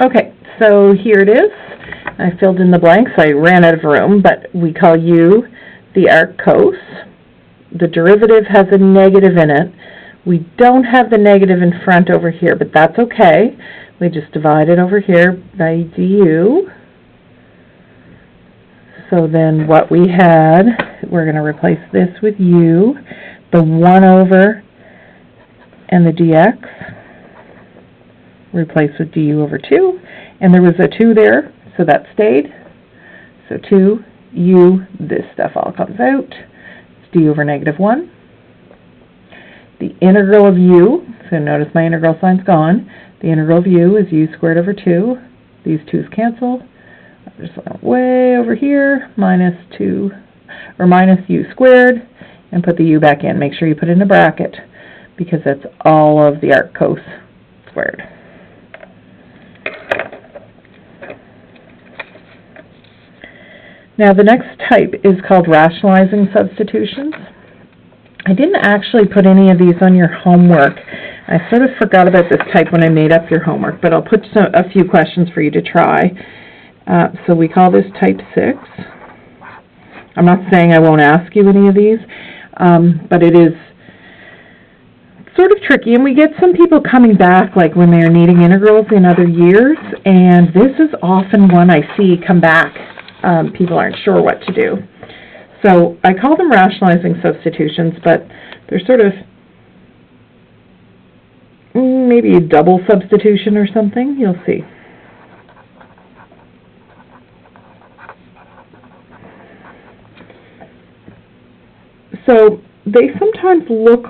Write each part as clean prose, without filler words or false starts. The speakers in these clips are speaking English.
Okay, so here it is. I filled in the blanks. I ran out of room, but we call U the arc cos. The derivative has a negative in it. We don't have the negative in front over here, but that's okay. We just divide it over here by du. So then what we had, we're going to replace this with u, the 1 over and the dx, replace with du over 2, and there was a 2 there, so that stayed. So 2, u, this stuff all comes out. It's d over negative 1. The integral of u, so notice my integral sign's gone. The integral of u is u squared over 2. These 2's cancel. I just went way over here, minus 2, or minus u squared, and put the u back in. Make sure you put it in a bracket, because that's all of the arc cos squared. Now the next type is called rationalizing substitutions. I didn't actually put any of these on your homework. I sort of forgot about this type when I made up your homework, but I'll put a few questions for you to try. So we call this type 6. I'm not saying I won't ask you any of these, but it is sort of tricky, and we get some people coming back like when they're needing integrals in other years, and this is often one I see come back. People aren't sure what to do. So I call them rationalizing substitutions, but they're sort of maybe a double substitution or something. You'll see. So they sometimes look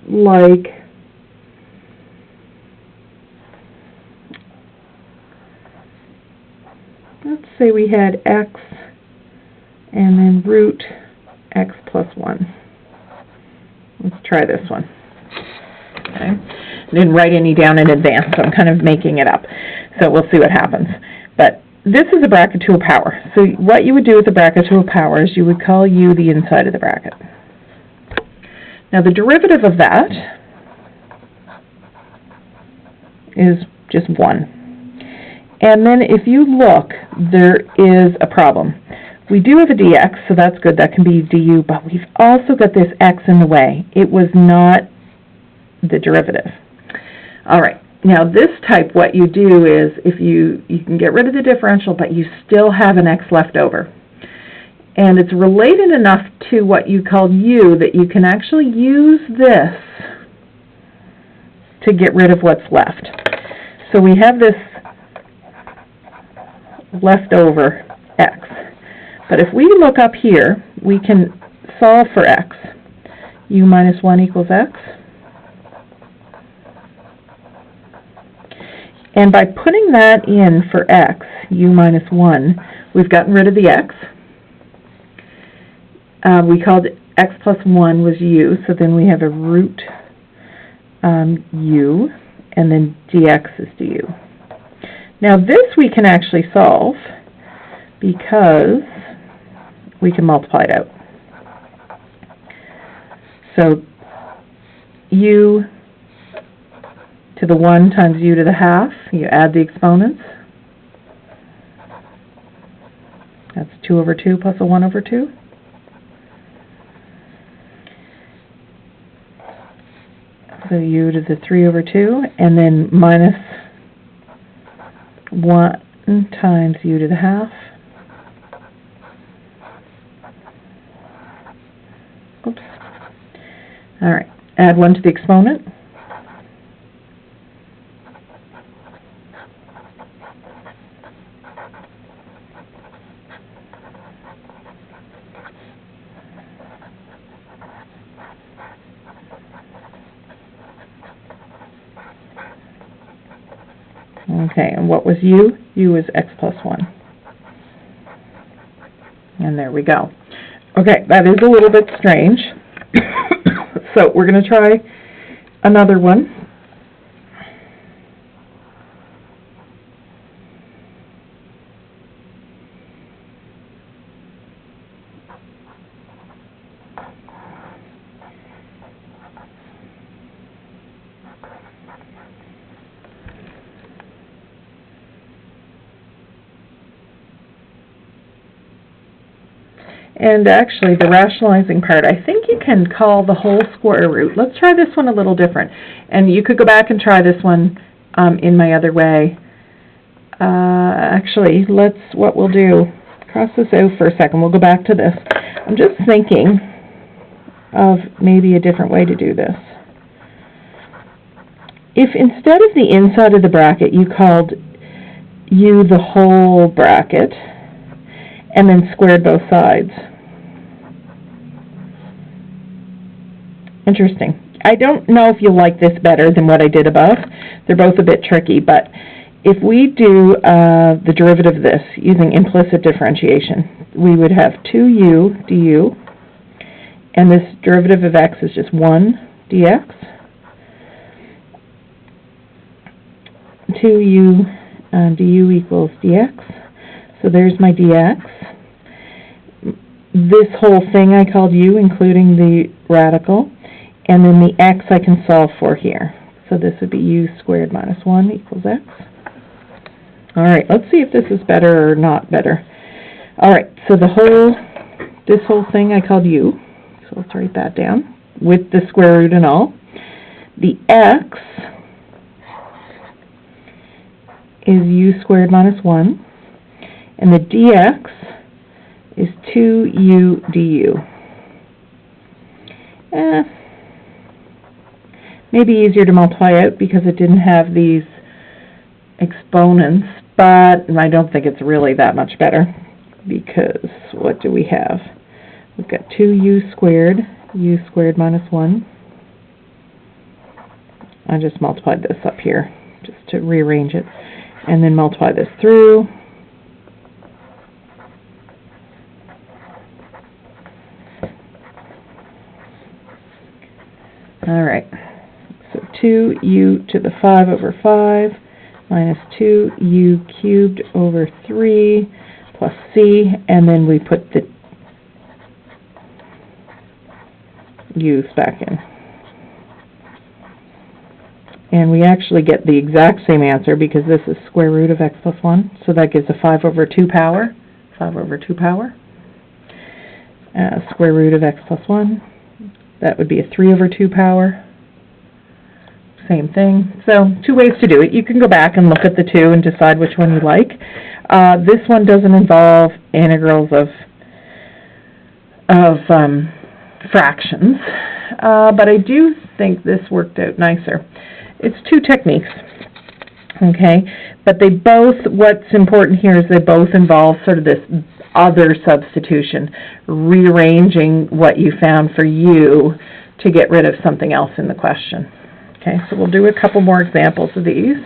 like let's say we had x and then root x plus 1. Let's try this one. Okay. I didn't write any down in advance, so I'm kind of making it up. So we'll see what happens. But this is a bracket to a power. So what you would do with a bracket to a power is you would call u the inside of the bracket. Now the derivative of that is just 1. And then if you look, there is a problem. We do have a dx, so that's good. That can be du, but we've also got this x in the way. It was not the derivative. All right. Now this type, what you do is if you can get rid of the differential, but you still have an x left over. And it's related enough to what you called u that you can actually use this to get rid of what's left. So we have this left over x. But if we look up here, we can solve for x. U minus 1 equals x. And by putting that in for x, u minus 1, we've gotten rid of the x. We called x plus 1 was u, so then we have a root u, and then dx is du. Now this we can actually solve because we can multiply it out. So u to the 1 times u to the half, you add the exponents. That's 2 over 2 plus a 1 over 2. So u to the 3 over 2, and then minus 1 times u to the half. Oops. All right, add 1 to the exponent. Okay, and what was u? U was x plus 1. And there we go. Okay, that is a little bit strange. So we're going to try another one. And actually, the rationalizing part, I think you can call the whole square root. Let's try this one a little different. And you could go back and try this one in my other way. Actually, what we'll do, cross this out for a second. We'll go back to this. I'm just thinking of maybe a different way to do this. If instead of the inside of the bracket you called U the whole bracket, and then squared both sides. Interesting. I don't know if you'll like this better than what I did above. They're both a bit tricky, but if we do the derivative of this using implicit differentiation, we would have 2u du, and this derivative of x is just 1 dx. 2u du equals dx. So there's my dx. This whole thing I called u, including the radical, and then the x I can solve for here. So this would be u squared minus 1 equals x. All right, let's see if this is better or not better. All right, so this whole thing I called u, so let's write that down, with the square root and all. The x is u squared minus 1, and the dx is 2u du. Maybe easier to multiply out because it didn't have these exponents, but I don't think it's really that much better because what do we have? We've got 2u squared minus 1. I just multiplied this up here just to rearrange it, and then multiply this through. All right, so 2u to the 5 over 5 minus 2u cubed over 3 plus c, and then we put the u's back in. And we actually get the exact same answer because this is square root of x plus 1, so that gives a 5 over 2 power. 5 over 2 power. Square root of x plus 1. That would be a 3 over 2 power. Same thing. So, two ways to do it. You can go back and look at the two and decide which one you like. This one doesn't involve integrals of fractions, but I do think this worked out nicer. It's two techniques, okay? But they both, what's important here is they both involve sort of this other substitution, rearranging what you found for u to get rid of something else in the question. Okay, so we'll do a couple more examples of these.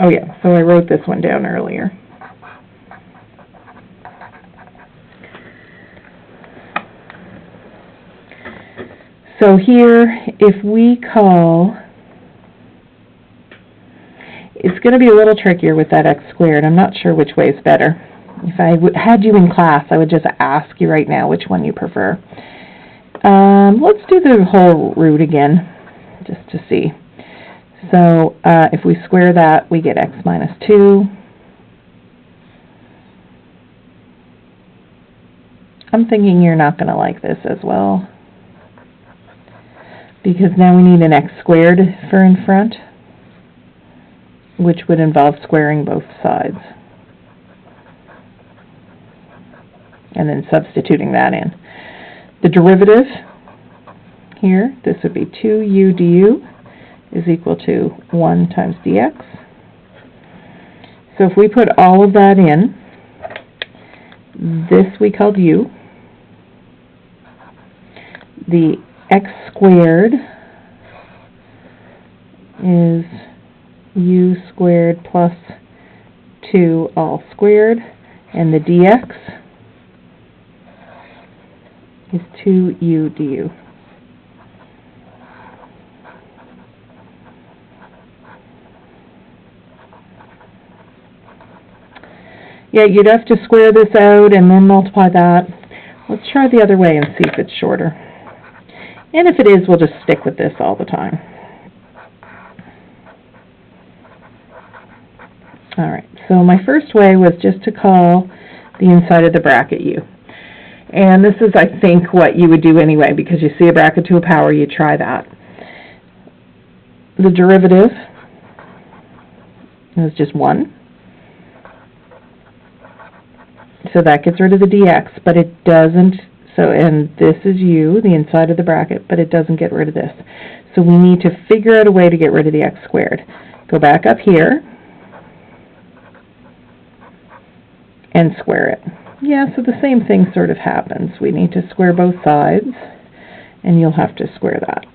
Oh yeah, so I wrote this one down earlier. So here, if we call, it's going to be a little trickier with that x squared. I'm not sure which way is better. If I had you in class, I would just ask you right now which one you prefer. Let's do the whole root again, just to see. So if we square that, we get x minus 2. I'm thinking you're not going to like this as well, because now we need an x squared for in front, which would involve squaring both sides, and then substituting that in. The derivative here, this would be 2u du is equal to 1 times dx. So if we put all of that in, this we called u. The x squared is u squared plus 2 all squared, and the dx is 2u du. Yeah, you'd have to square this out and then multiply that. Let's try the other way and see if it's shorter. And if it is, we'll just stick with this all the time. Alright, so my first way was just to call the inside of the bracket u. And this is, I think, what you would do anyway, because you see a bracket to a power, you try that. The derivative is just 1. So that gets rid of the dx, but it doesn't, and this is u, the inside of the bracket, but it doesn't get rid of this. So we need to figure out a way to get rid of the x squared. Go back up here and square it. Yeah, so the same thing sort of happens. We need to square both sides, and you'll have to square that.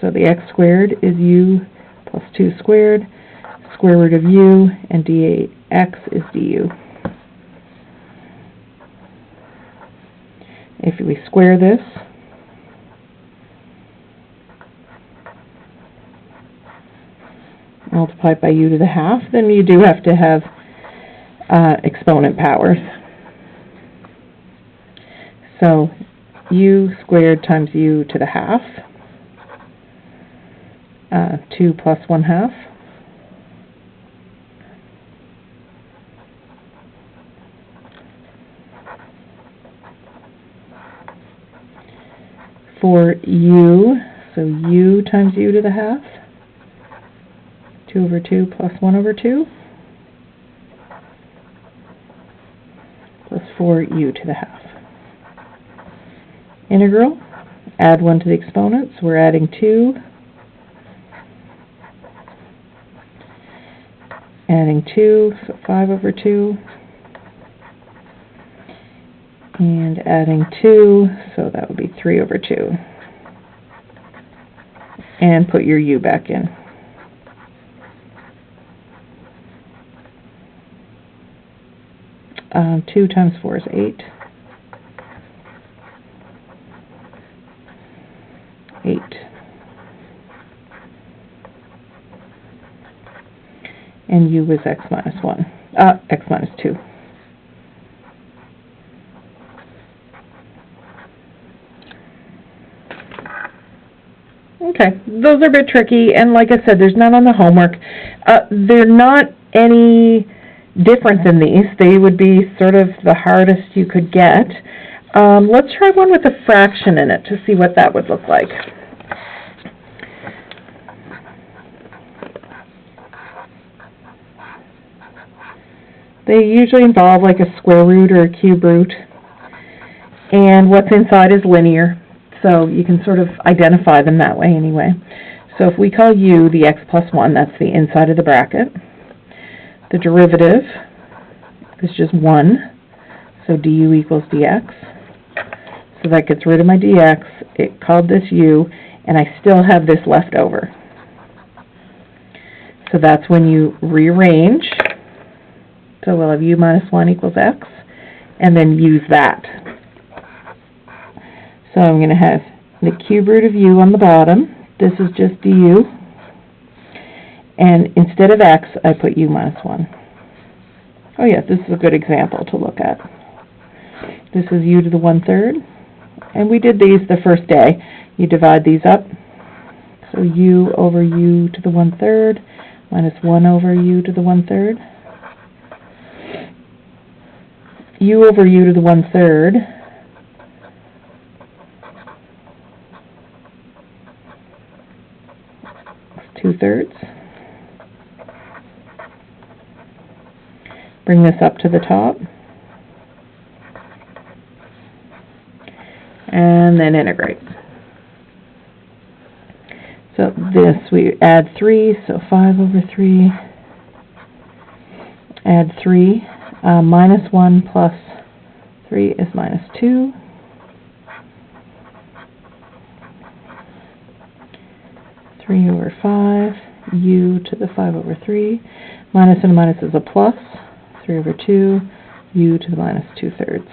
So the x squared is u plus 2 squared, square root of u, and dx is du. If we square this, multiply it by u to the half, then you do have to have exponent powers. So u squared times u to the half, 2 plus 1/2. For u, so u times u to the half, 2 over 2 plus 1 over 2, plus 4u to the half. Integral, add 1 to the exponents, we're adding 2, adding 2, so 5 over 2, and adding 2, so that would be 3 over 2. And put your u back in. Um, 2 times 4 is 8. 8. And u was x minus 1. X minus 2. Okay, those are a bit tricky, and like I said, there's none on the homework. They're not any different than these. They would be sort of the hardest you could get. Let's try one with a fraction in it to see what that would look like. They usually involve like a square root or a cube root, and what's inside is linear. So you can sort of identify them that way anyway. So if we call u the x plus 1, that's the inside of the bracket. The derivative is just 1, so du equals dx. So that gets rid of my dx. It called this u, and I still have this left over. So that's when you rearrange. So we'll have u minus 1 equals x, and then use that. So I'm going to have the cube root of u on the bottom. This is just du. And instead of x, I put u minus 1. Oh yeah, this is a good example to look at. This is u to the 1/3. And we did these the first day. You divide these up. So u over u to the 1/3 minus 1 over u to the 1/3. U over u to the 1/3 2/3. Bring this up to the top. And then integrate. So this, we add 3, so 5 over 3. Add 3. Minus 1 plus 3 is minus 2. Three over 5, u to the 5 over 3. Minus and a minus is a plus. 3 over 2, u to the minus 2/3.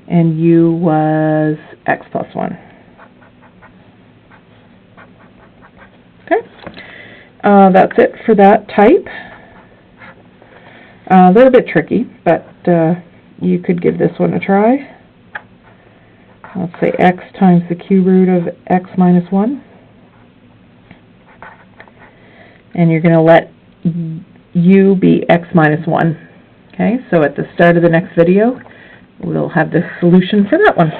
And u was x plus 1. Okay, that's it for that type. They're a bit tricky, but you could give this one a try. Let's say x times the cube root of x minus 1. And you're going to let u be x minus 1. Okay, so at the start of the next video, we'll have the solution for that one.